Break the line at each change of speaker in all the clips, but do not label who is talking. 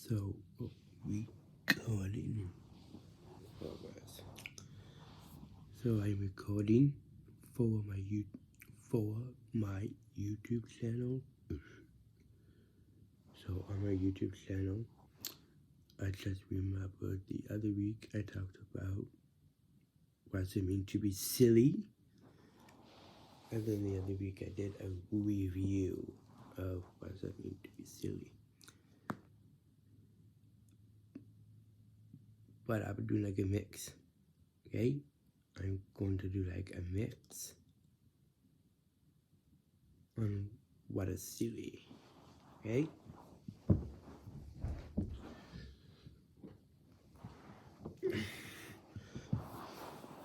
So, recording in progress. So I'm recording for my YouTube channel. So on my YouTube channel, I just remembered the other week I talked about what does it mean to be silly. And then the other week I did a review of what does it mean to be silly. But I'm doing like a mix, okay? I'm going to do like a mix on what is silly, okay?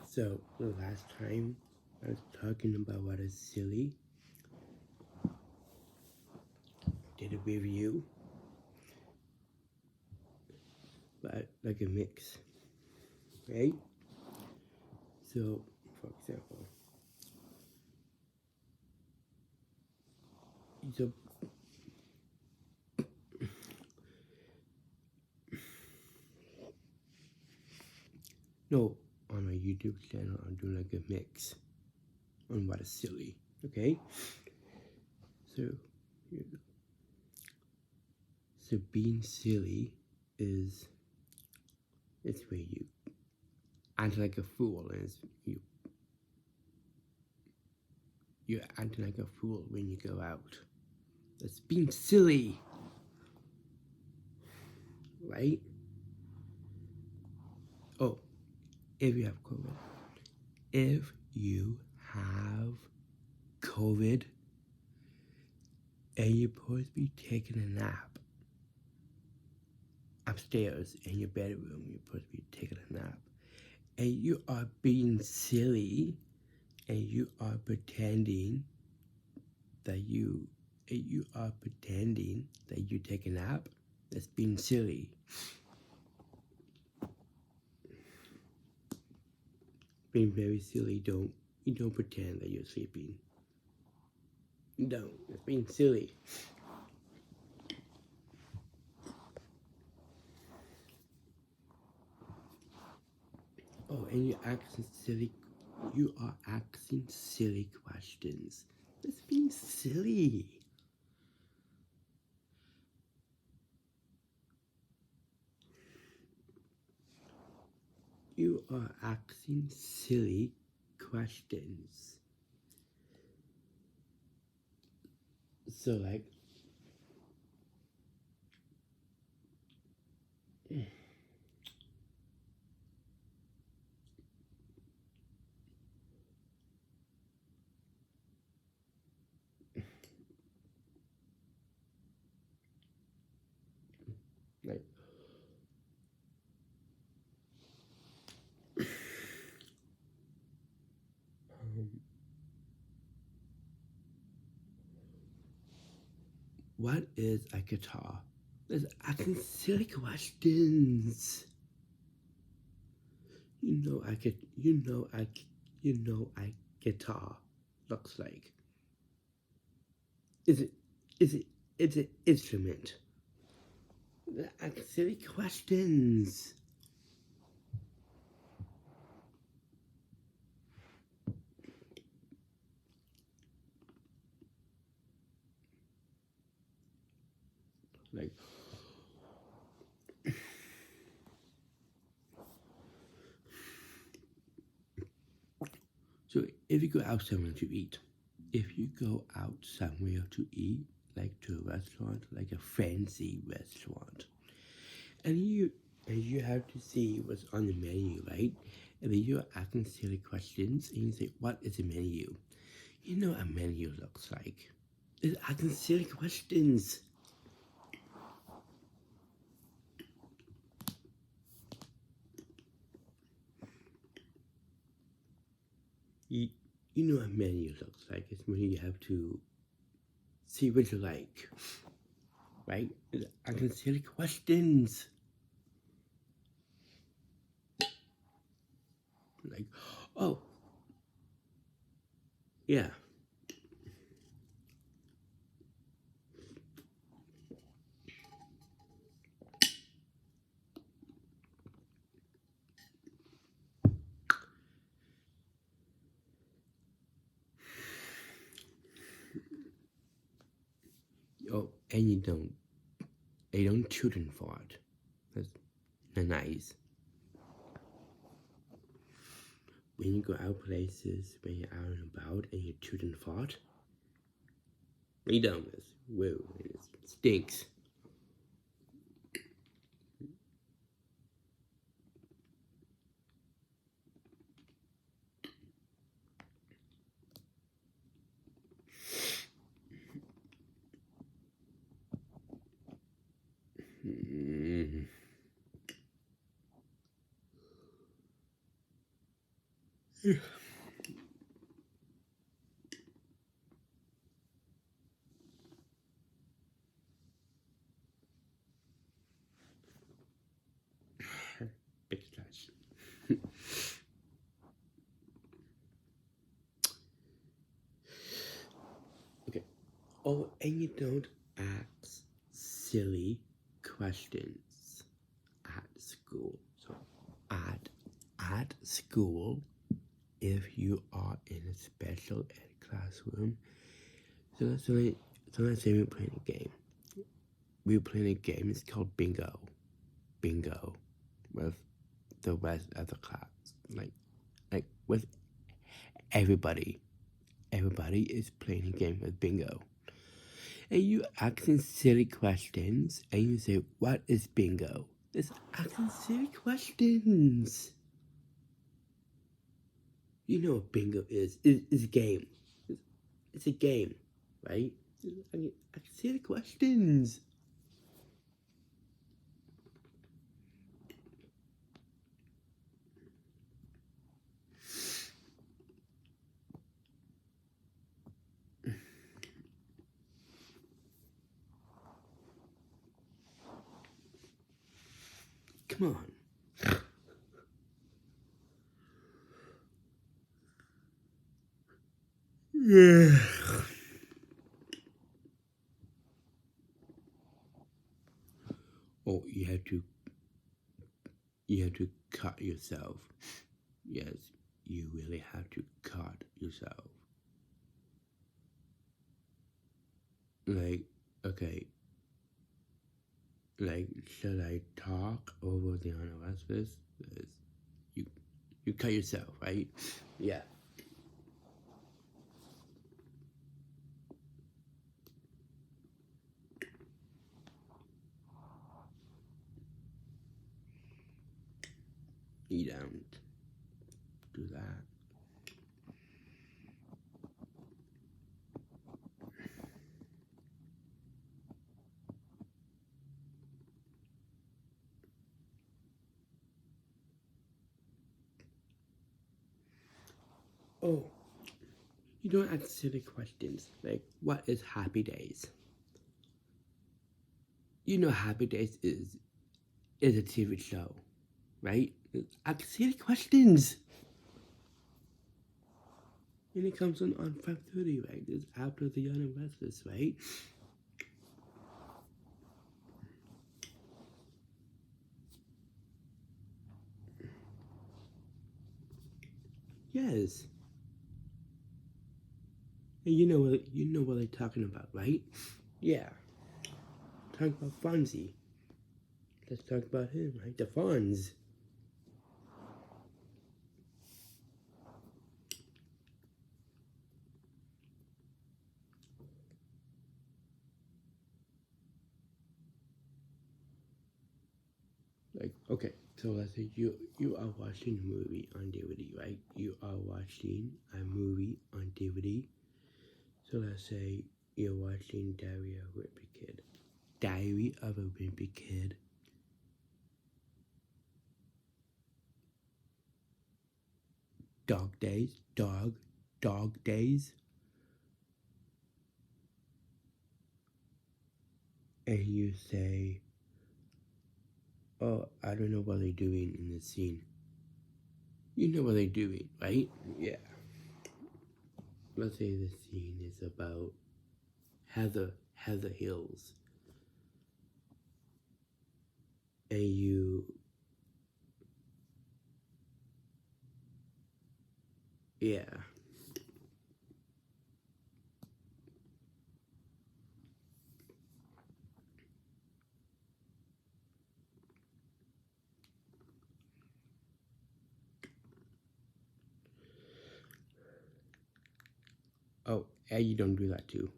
So the last time I was talking about what is silly, did a review, but like a mix, right? So, for example, so no, on my YouTube channel, I'm doing like a mix on what is silly, okay? So, here we go. So being silly is, it's where you act like a fool, and it's you're acting like a fool when you go out. That's being silly, right? Oh, if you have COVID. If you have COVID and you're supposed to be taking a nap upstairs in your bedroom, you're supposed to be taking a nap, and you are being silly and you are pretending that you take a nap, that's being silly. Being very silly, you don't pretend that you're sleeping. You don't. It's being silly. Oh, and you are asking silly questions. That's being silly. You are asking silly questions. So like, what is a guitar? That's asking silly questions. You know a guitar looks like. It's an instrument. Asking silly questions. Like, so if you go out somewhere to eat, like to a restaurant, like a fancy restaurant, and you have to see what's on the menu, right? And then you're asking silly questions, and you say, "What is the menu?" You know what a menu looks like. It's asking silly questions. You know what a menu looks like. It's when you have to see what you like, right? It's asking silly questions. Like, oh, yeah. and you don't children fart. That's not nice. When you go out places, when you're out and about, and your children fart, you don't. Whoa, it stinks. Mm. Big trash. Okay. Oh, and you don't ask silly questions at school. So at school, if you are in a special ed classroom, so let's say we're playing a game. We're playing a game. It's called bingo. Bingo, with the rest of the class, like with everybody. Everybody is playing a game with bingo. And you asking silly questions, and you say, "What is bingo?" It's asking silly questions. You know what bingo is? It's a game. It's a game, right? I mean, silly questions. Come on. Yeah. Oh, you have to cut yourself. Yes, you really have to cut yourself. Like, okay, like, should I talk over the anniversary? You cut yourself, right? Yeah. You don't do that. Oh, you don't ask silly questions like, what is Happy Days? You know Happy Days is a TV show, right? Ask silly questions. And it comes on 5:30, right? It's after the Young and Restless, right? Yes. And you know what they're talking about, right? Yeah. Talk about Fonzie. Let's talk about him, right? The Fonz. Like, okay, so let's say you are watching a movie on DVD, right? You are watching a movie on DVD. So let's say you're watching Diary of a Wimpy Kid. Diary of a Wimpy Kid. Dog Days. Dog Days. And you say, oh, I don't know what they're doing in this scene. You know what they're doing, right? Yeah. Let's say the scene is about Heather Hills. And yeah. And you don't do that too.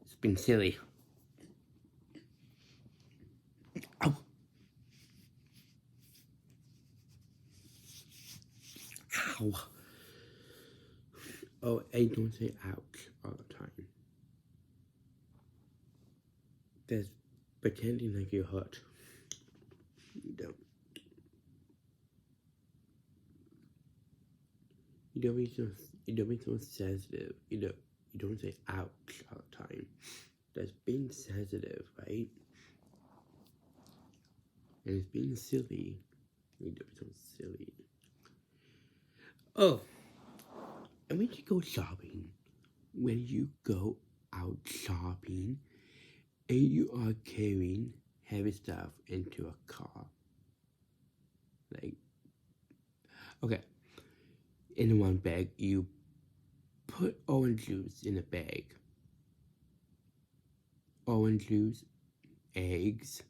It's been silly. Ow. Ow. Oh, and don't say ouch all the time. That's pretending like you're hurt. You don't. You don't be so sensitive. You don't say ouch all the time. That's being sensitive, right? And it's being silly. You don't be so silly. Oh, and when you go shopping, when you go out shopping, and you are carrying heavy stuff into a car, like, okay, in one bag, you put orange juice in a bag. Orange juice, eggs.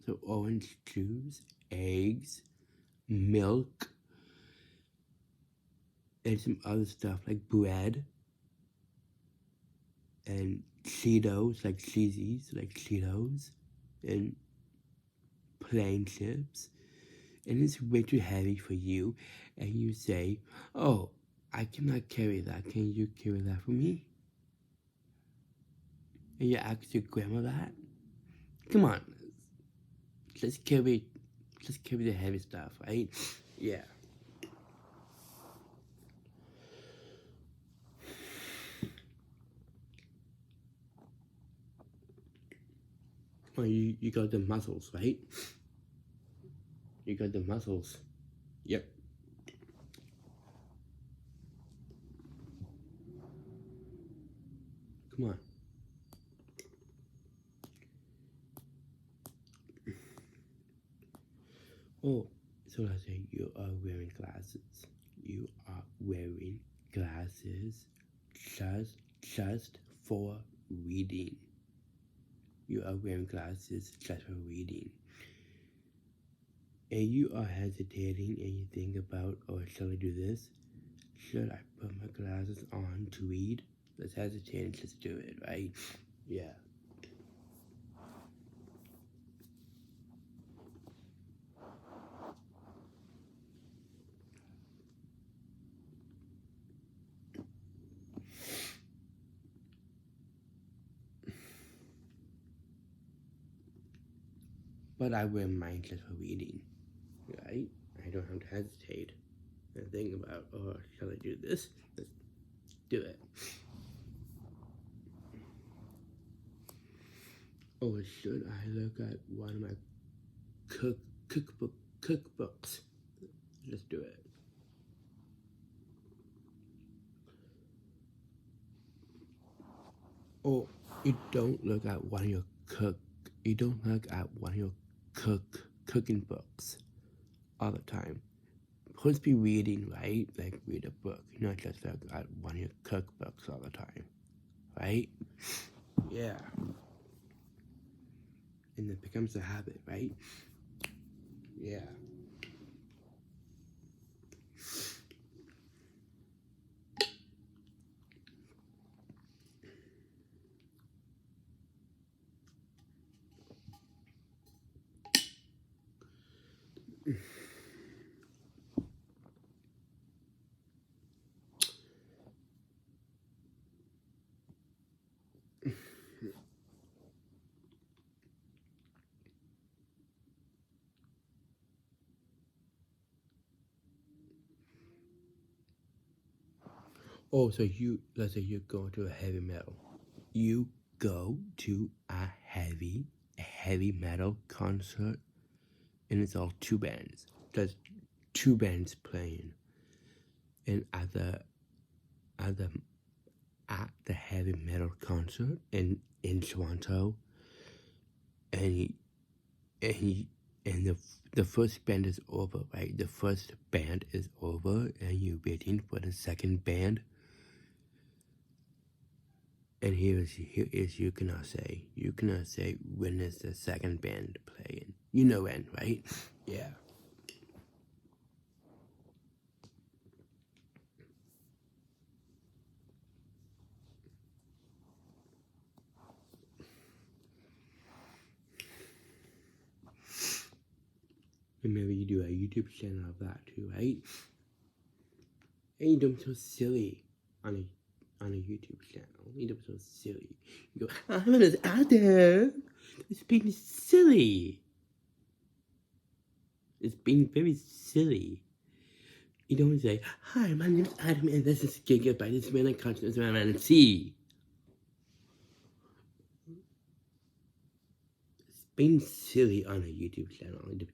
So orange juice, eggs, milk, and some other stuff like bread and Cheetos, like cheesies, like Cheetos, and plain chips. And it's way too heavy for you. And you say, oh, I cannot carry that. Can you carry that for me? And you ask your grandma that? Come on, let's carry the heavy stuff, right? Yeah. Well, you got the muscles, right? You got the muscles. Yep. Come on. Oh, so I say you are wearing glasses. You are wearing glasses just for reading. You are wearing glasses just for reading. And you are hesitating and you think about, oh, shall I do this? Should I put my glasses on to read? Let's hesitate and just do it, right? Yeah. But I wear mine just for reading, right? I don't have to hesitate and think about, oh, shall I do this? Let's do it. Or should I look at one of my cookbooks? Let's do it. Or you don't look at one of your cooking books all the time. Supposed to be reading, right? Like read a book, not just look at one of your cookbooks all the time, right? Yeah. And it becomes a habit, right? Yeah. Oh, so let's say you go to a heavy metal. You go to a heavy metal concert, and it's all two bands. There's two bands playing, and at the heavy metal concert in Toronto, and the first band is over, right? The first band is over, and you're waiting for the second band. And here is you cannot say when is the second band playing. You know when, right? Yeah. And maybe you do a YouTube channel of that too, right? And you don't be so silly on a YouTube channel. You don't be so silly. You go, I'm an Adam. It's being silly. It's being very silly. You don't say, hi, my name is Adam and this is Gigabyte. This is when I consciousness around and see. It's being silly on a YouTube channel. You do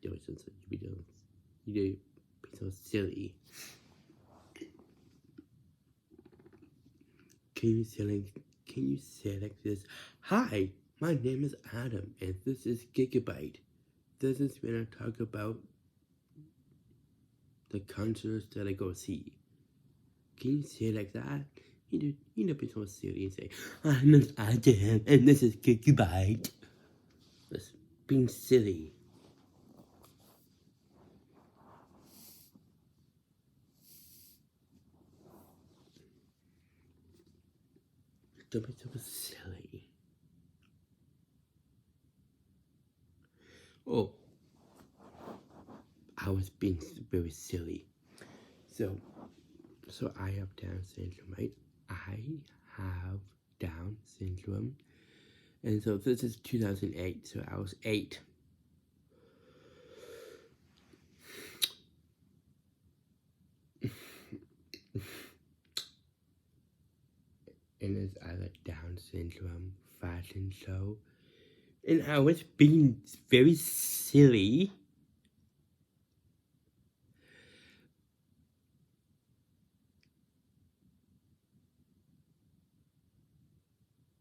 be so silly. Can you say like this? Hi, my name is Adam and this is Gigabyte. This is when I talk about the concerts that I go see. Can you say like that? You know, be so silly and say, my name is Adam and this is Gigabyte. That's being silly. Don't be so silly. Oh, I was being very silly. So I have Down syndrome, right? I have Down syndrome. And so this is 2008, so I was 8. And it's at a Down syndrome fashion show. And I was being very silly.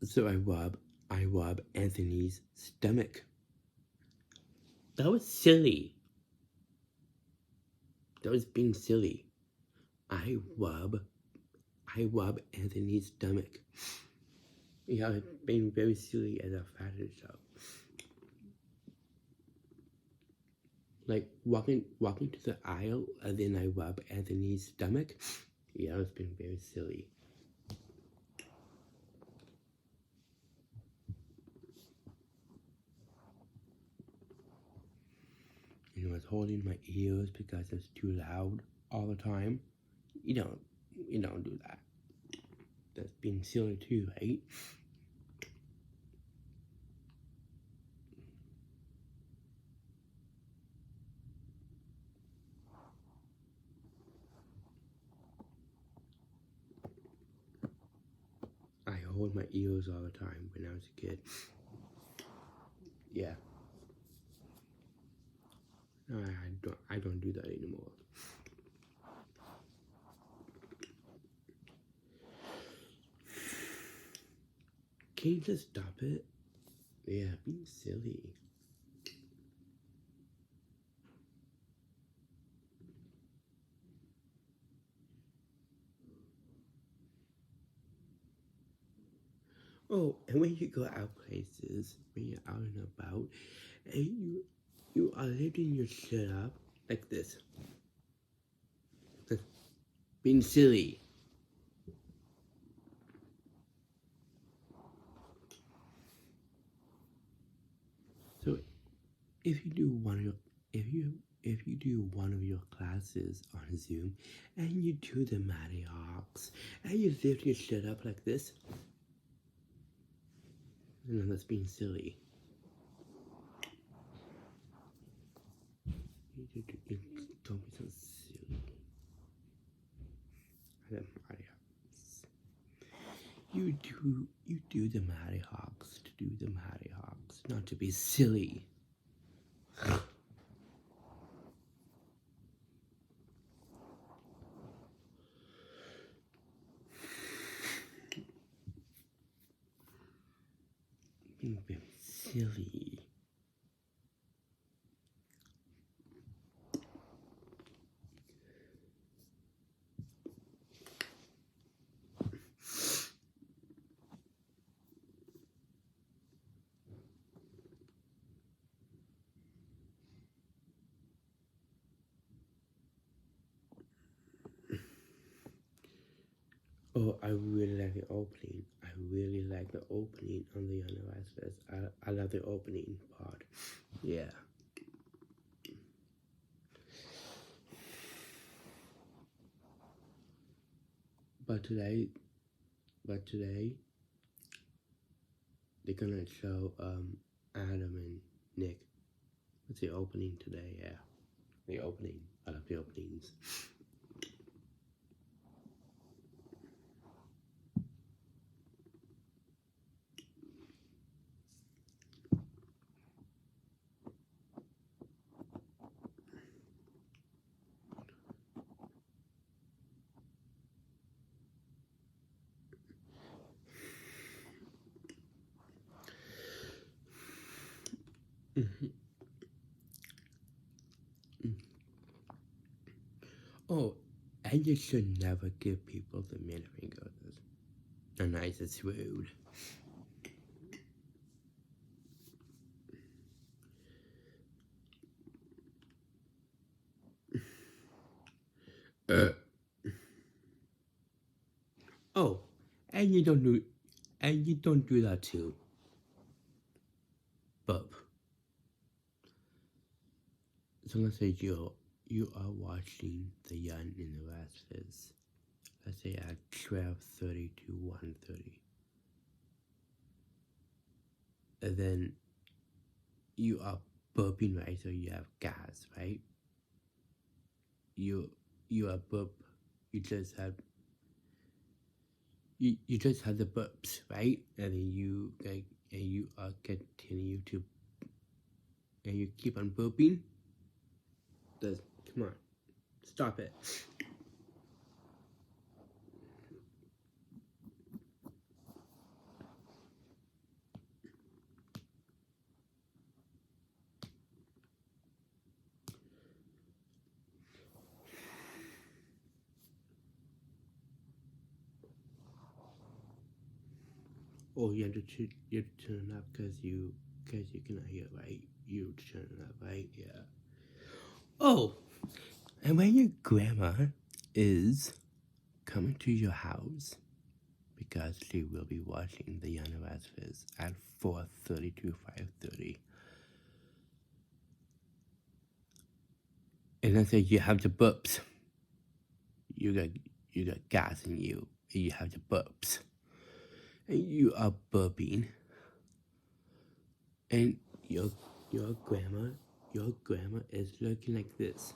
So I rub Anthony's stomach. That was silly. That was being silly. I rub Anthony's stomach. Yeah, I was being very silly at a fashion show. Like walking to the aisle and then I rub Anthony's stomach. Yeah, I was being very silly. And I was holding my ears because it's too loud all the time. You don't do that. That's being silly too, right? I hold my ears all the time when I was a kid. Yeah. No, I don't do that anymore. Can you just stop it? Yeah, being silly. Oh, and when you go out places, when you're out and about, and you are lifting your shit up like this. Being silly. So if you do one of your classes on Zoom and you do the Matty Hawks and you lift your shit up like this, that's being silly. Don't be so silly. Matty Hawks. You do the Matty Hawks to do the Matty Hawks, not to be silly. Being very silly. Oh, I really like the opening. I really like the opening on the Universe. I love the opening part. Yeah. But today, they're gonna show Adam and Nick. What's the opening today? Yeah, the opening. I love the openings. Oh, and you should never give people the middle finger. The nicest rude. Oh, and you don't do that too. Bub. So let's say you are watching The Young and the Restless. Let's say at 12:30 to 1:30. And then you are burping, right? So you have gas, right? You are burp. You just have the burps, right? And then you are continue to, and you keep on burping. Come on, stop it. Oh, you have to turn it up because you cannot hear, right? You turn it up, right? Yeah. Oh, and when your grandma is coming to your house, because she will be watching the Young Rasmus at 4:30 to 5:30. And let's say you have the burps. You got gas in you, and you have the burps. And you are burping. And your grandma is looking like this.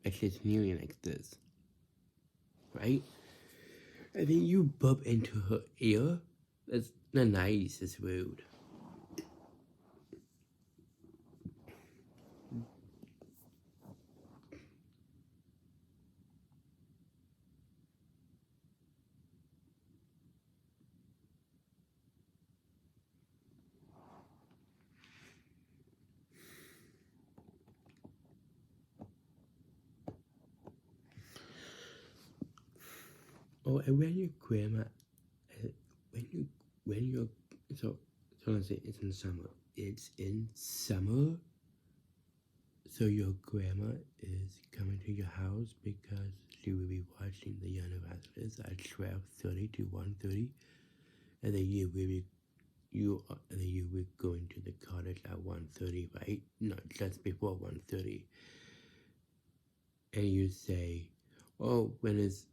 And she's kneeling like this. Right? And then you burp into her ear. That's not nice, it's rude. Oh, and when your grandma, when you're, so let's say it's in summer. It's in summer. So your grandma is coming to your house because she will be watching the Young Rasmus at 12:30 to 1:30, and then you will be going to the cottage at 1:30, right? No, just before 1:30. And you say, "Oh, when is?"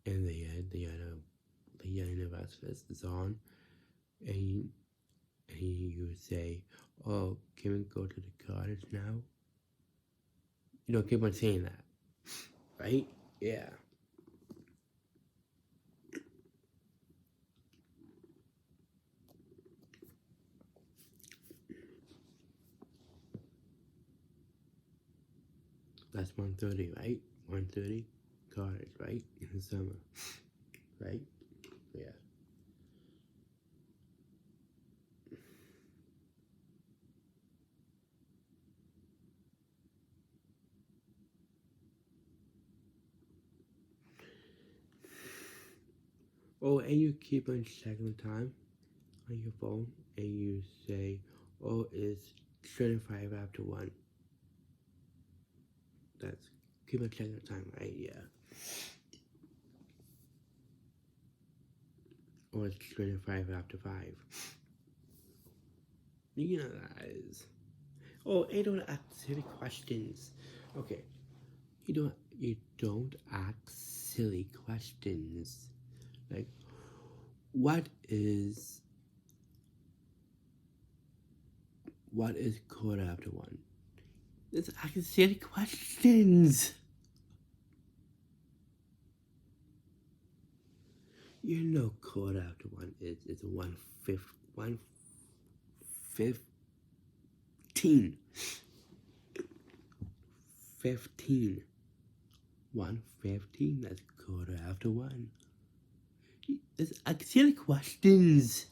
And the Young Rasmus is on, and you say, "Oh, can we go to the cottage now?" You don't keep on saying that, right? Yeah. That's 1:30, right? 1:30, cottage, right? In the summer, right? Yeah. Oh, and you keep on checking the time on your phone, and you say, "Oh, it's 25 after 1." That's keep on checking the time, right? Yeah. Or it's 25 after 5. You know that is. Oh, and don't ask silly questions. Okay. You don't ask silly questions. Like, what is quarter after one? Let's ask silly questions. You know quarter after one is 1:15. 15. 1:15, that's quarter after one. Let's ask silly questions.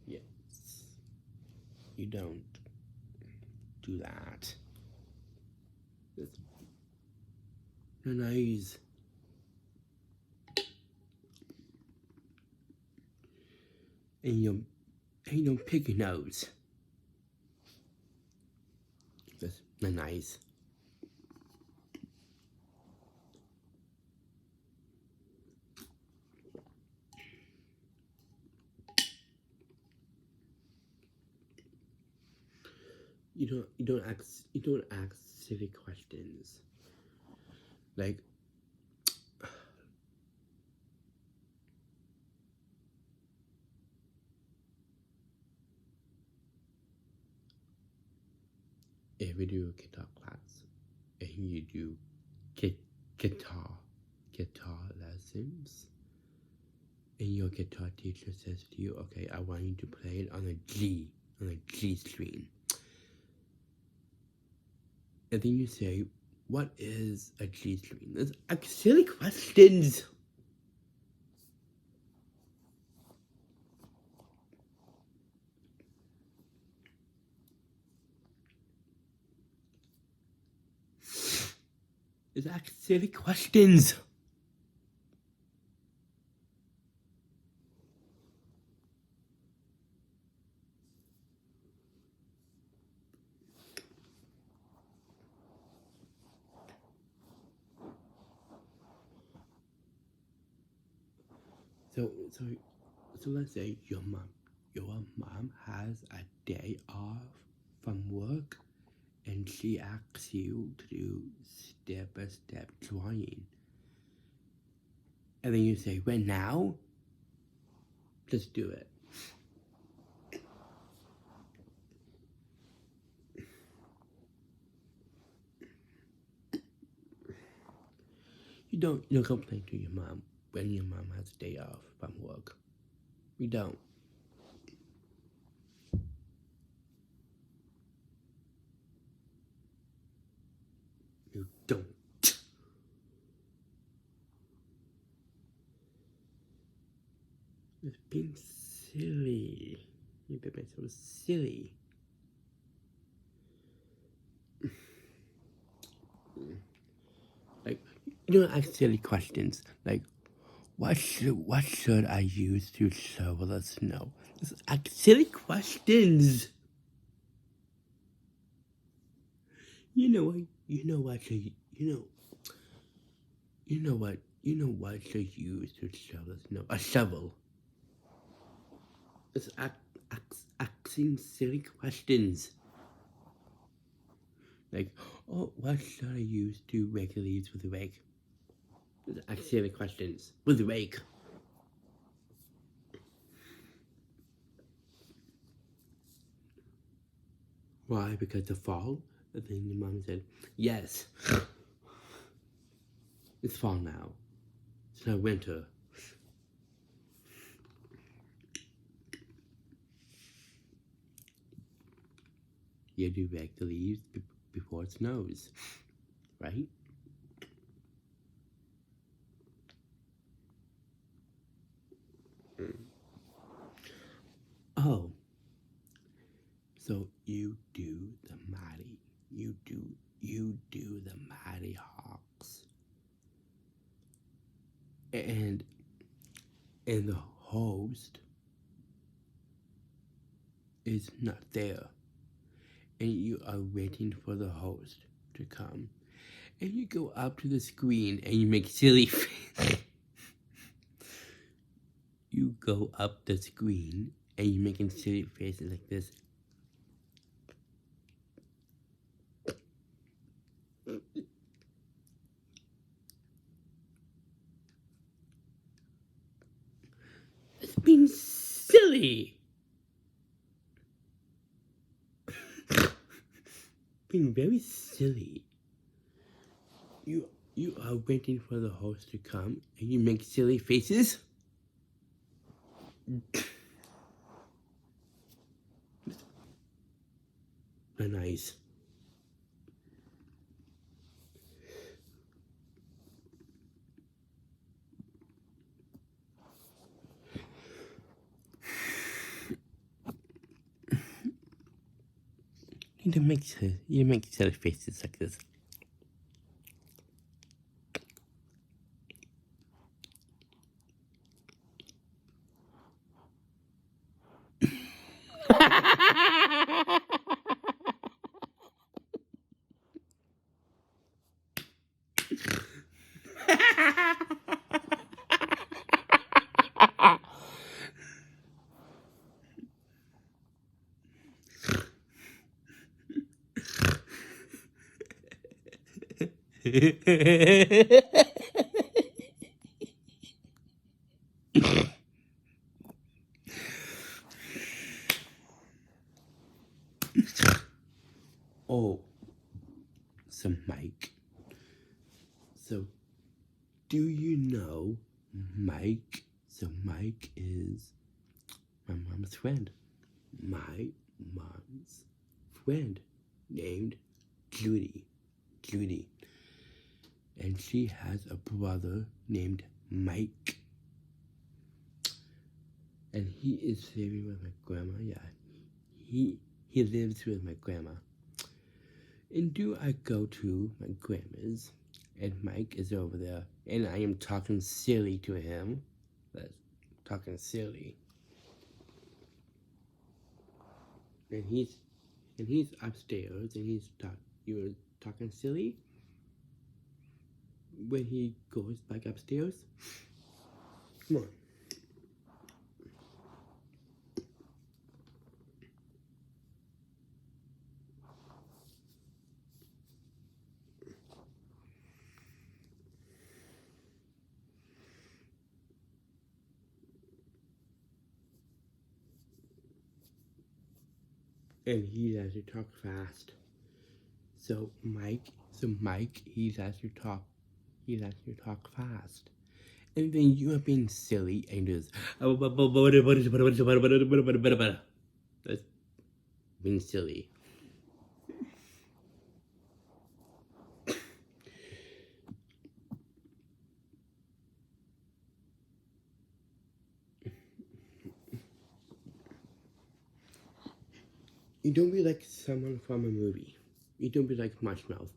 Yes. You don't do that. No noise. And you don't pick your nose. That's no nice. You don't ask silly questions. Like, if you do a guitar class and you do guitar lessons, and your guitar teacher says to you, okay, I want you to play it on a G string. And then you say, what is a G string? That's silly questions. It's silly questions. So let's say your mom has a day off from work and she asks you to do step-by-step drawing. And then you say, when now? Just do it. You don't complain to your mom when your mom has a day off from work. You don't. You don't. It's being silly. You've been so silly. Like, you don't ask silly questions. Like, what should I use to shovel the snow? Just ask silly questions. You know what should use to shovel the snow? A shovel. Just asking silly questions. Like, oh, what should I use to rake the leaves with a rake? Accidental questions with a rake. Why? Because the fall? And then the mom said, yes. It's fall now. It's not winter. You have to rake the leaves before it snows, right? Oh, so you do the mighty. You do the mighty hawks. And the host is not there. And you are waiting for the host to come. And you go up to the screen and you make silly faces. You go up the screen and you're making silly faces like this. It's being silly. Being very silly. You are waiting for the host to come and you make silly faces. Nice. You make silly faces like this. Oh, so Mike. So, do you know Mike? So Mike is my mom's friend. My mom's friend named Judy. And she has a brother named Mike. And he is living with my grandma. Yeah, he lives with my grandma. And do I go to my grandma's, and Mike is over there, and I am talking silly to him. Talking silly. And he's upstairs, and you're talking silly when he goes back upstairs. Come on. And he has to talk fast. So Mike, he has to talk fast. And then you are being silly and just that's being silly. You don't be like someone from a movie. You don't be like Marshmallow.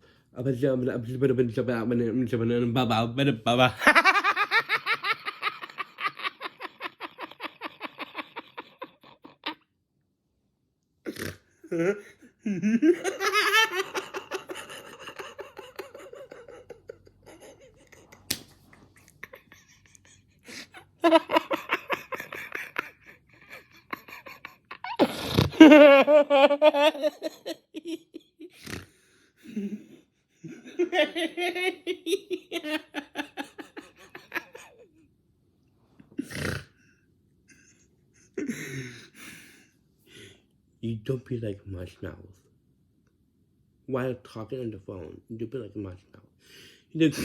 You don't be like Marshmallows. While talking on the phone, you don't be like Marshmallows. You don't...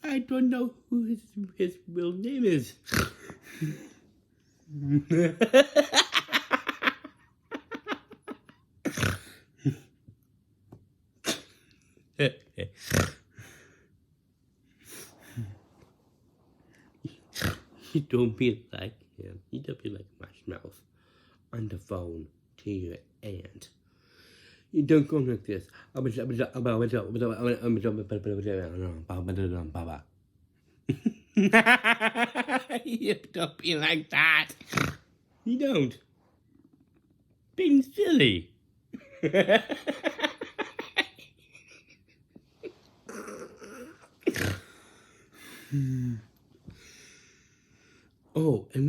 I don't know who his real name is. You don't be like him. You don't be like Marshmallows on the phone to your aunt. You don't go like this. You don't be like that. You don't. Being silly. Oh, and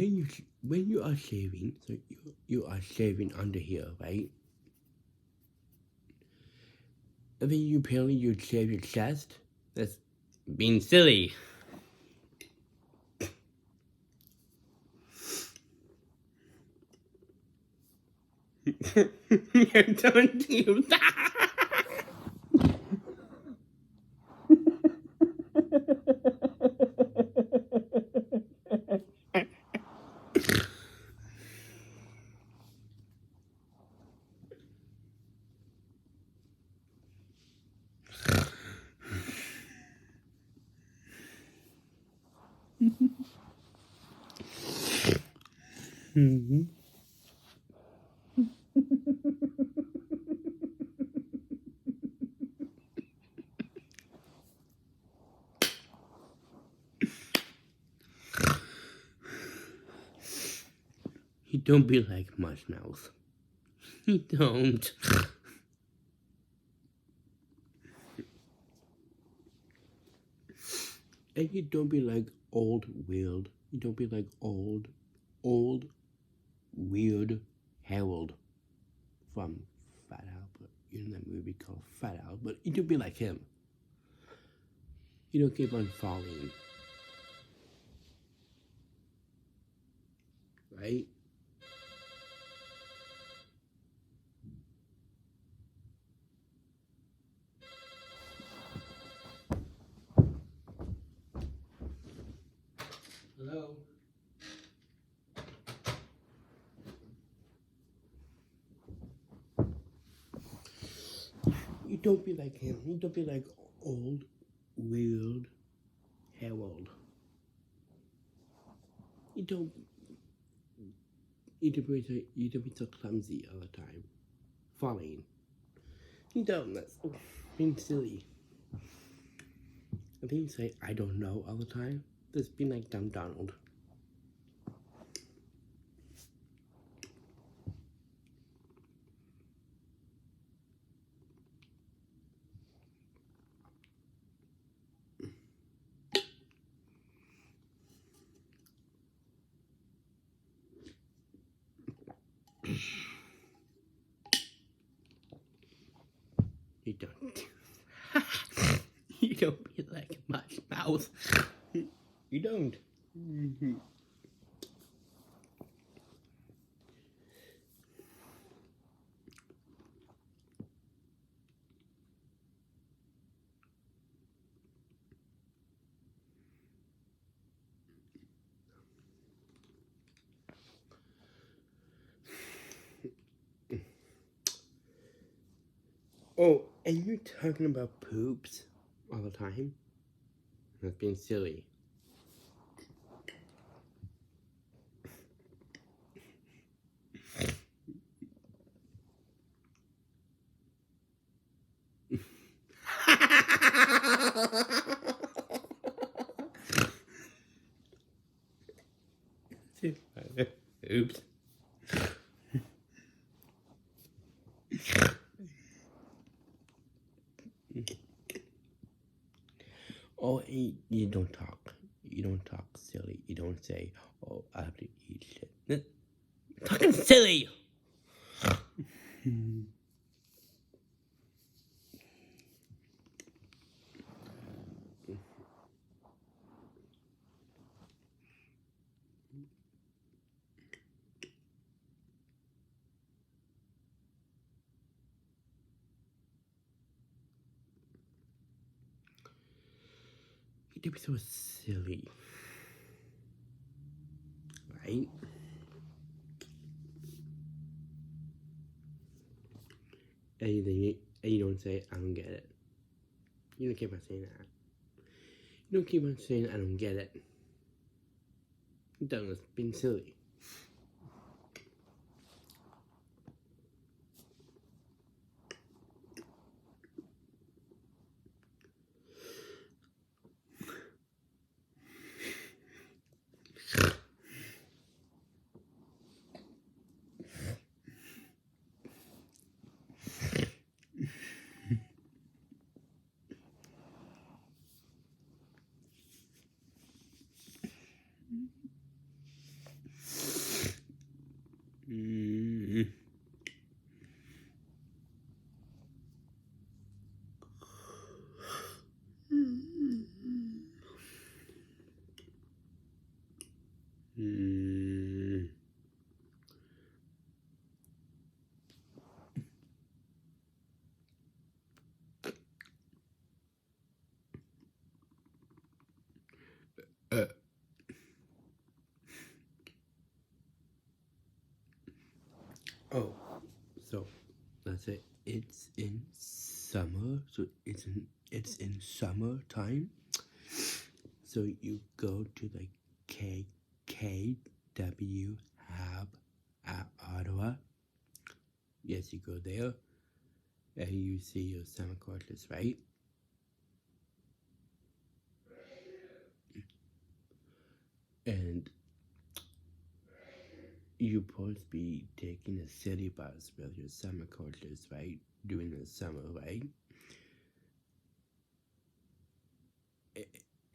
when you are shaving, so you are shaving under here, right? And then you shave your chest. That's being silly. Don't do that. Mm-hmm. You don't be like Marshmallows. You don't. And you don't be like old weird. You don't be like old weird Harold from Fat Albert. You know that movie called Fat Albert. You don't be like him. You don't keep on falling. Right? Hello? You don't be like him. You don't be like old, weird Harold. You don't be so clumsy all the time. Falling. You don't. That's being silly. I think you say I don't know all the time. That's being like dumb Donald. You don't. You don't be like Marshmallows. You don't. Oh, and you're talking about poops all the time? That's being silly. Oops. Oh, you don't talk. You don't talk silly. You don't say, oh, I have to eat shit. Talking silly! You do be so silly. Right? And you don't say, I don't get it. You don't keep on saying that. You don't keep on saying, I don't get it. You're done with being silly. Mm. Mm. Uh. Oh, so that's it. It's in summer, so it's in summertime. So you go to the KKW Hub at Ottawa. Yes, you go there, and you see your summer courses, right? And you're supposed to be taking a city bus with your summer courses, right? During the summer, right?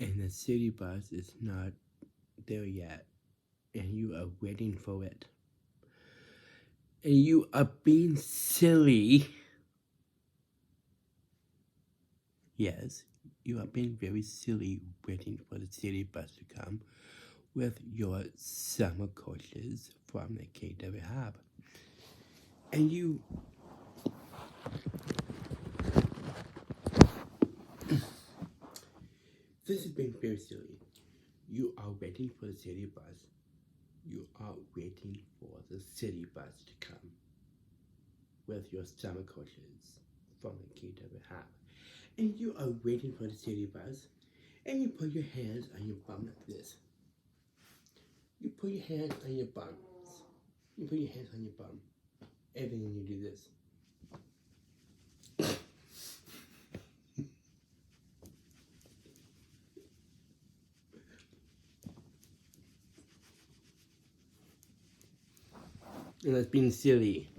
And the city bus is not there yet, and you are waiting for it. And you are being silly. Yes, you are being very silly waiting for the city bus to come with your summer courses from the KW Hub. And you... This is being very silly. You are waiting for the city bus. You are waiting for the city bus to come with your summer courses from the KW Hub. And you are waiting for the city bus, and you put your hands on your bum like this. You put your hands on your bum. You put your hands on your bum. And then you do this. And that's being silly.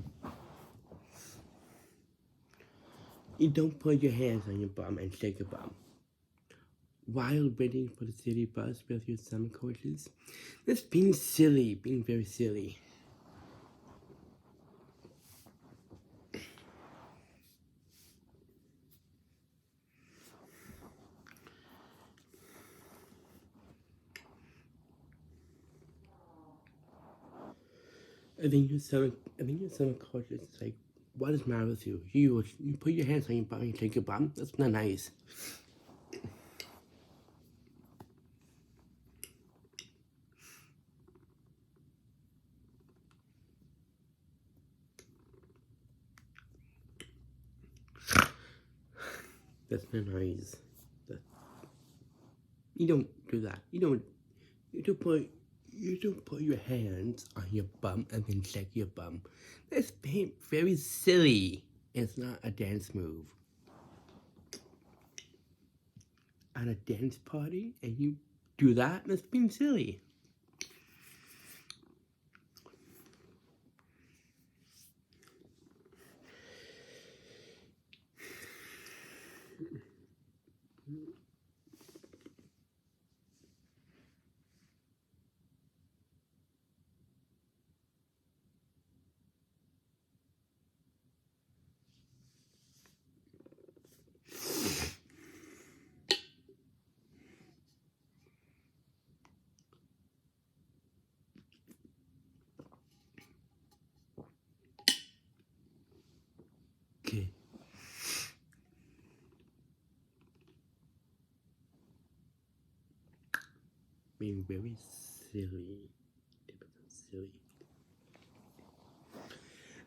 You don't put your hands on your bum and shake your bum while waiting for the city bus with your summer courses. That's being silly, being very silly. I think your summer courses is like, what is the matter with you? You put your hands on your bum and shake your bum? That's not nice. That's not nice. You don't do that. You don't put your hands on your bum and then shake your bum. That's very silly. It's not a dance move. At a dance party and you do that? That's being silly. being very silly. Silly.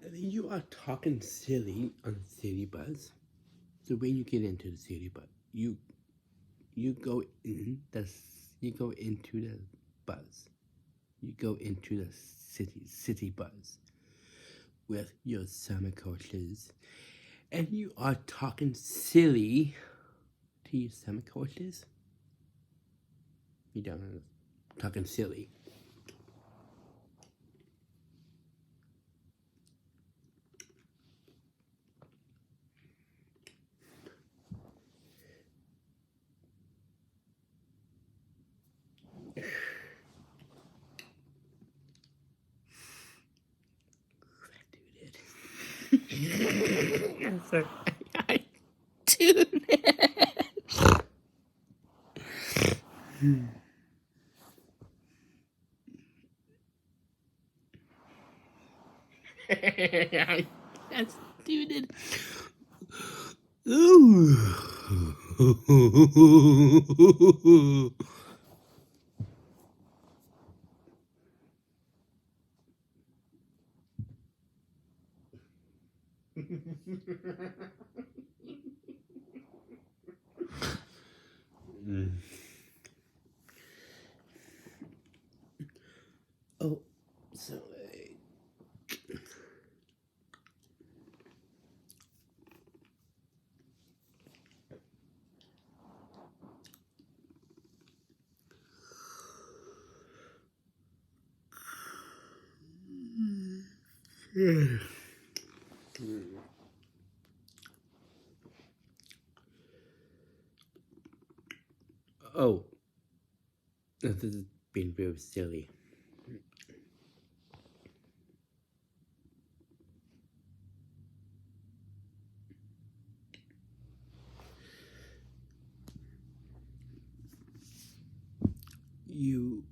And then you are talking silly on City Bus. So when you get into the City Bus, you go in the you go into the bus. You go into the city bus with your summer coaches, and you are talking silly to your summer coaches. You don't know, talking silly. I'm sorry. I do that. That's dude. Ooh. Oh, so oh, this has been very silly. You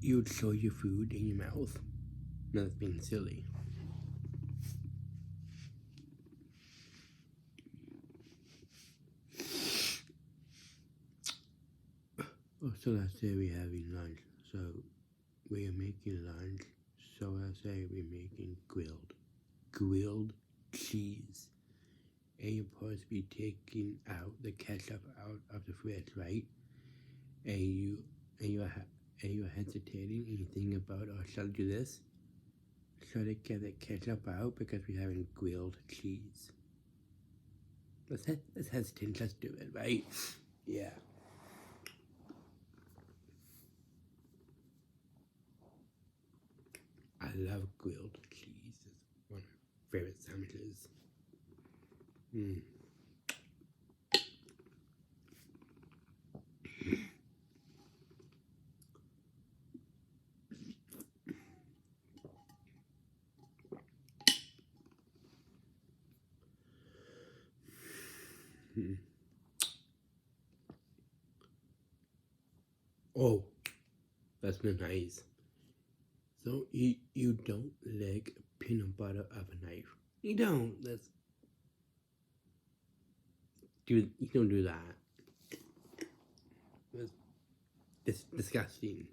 would show your food in your mouth. That's being silly. Oh, so let's say we're having lunch. So we're making lunch. So let's say we're making grilled cheese. And you're supposed to be taking out the ketchup out of the fridge, right? And you're hesitating and you think about, oh, shall I do this? Shall I get the ketchup out because we're having grilled cheese? Let's hesitate. Let's do it, right? Yeah. I love grilled cheese. It's one of my favorite sandwiches. Mm. Mm. Oh, that's nice. So you don't like peanut butter of a knife. You don't. You don't do that. That's disgusting.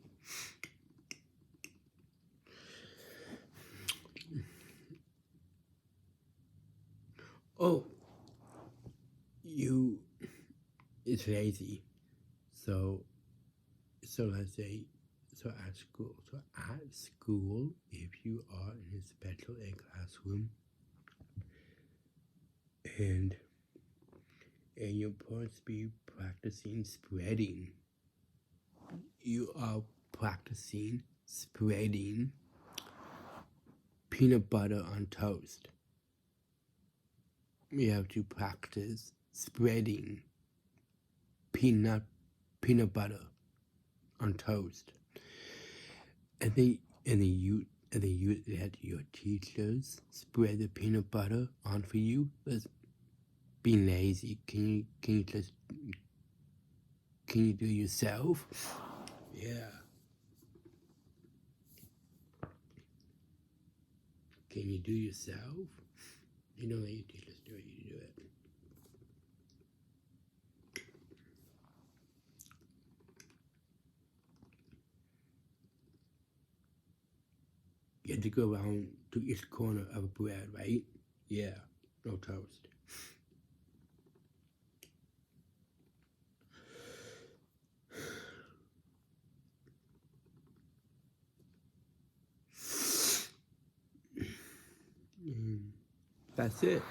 Oh, you it's lazy. So let's say at school, if you are in a special ed classroom and you're supposed to be practicing spreading, you are practicing spreading peanut butter on toast. You have to practice spreading peanut butter on toast. And then you let your teachers spread the peanut butter on for you. That's being lazy. Can you do it yourself? Yeah. Can you do yourself? You don't let your teachers do it, you do it. You had to go around to each corner of a bread, right? Yeah, no toast. That's it.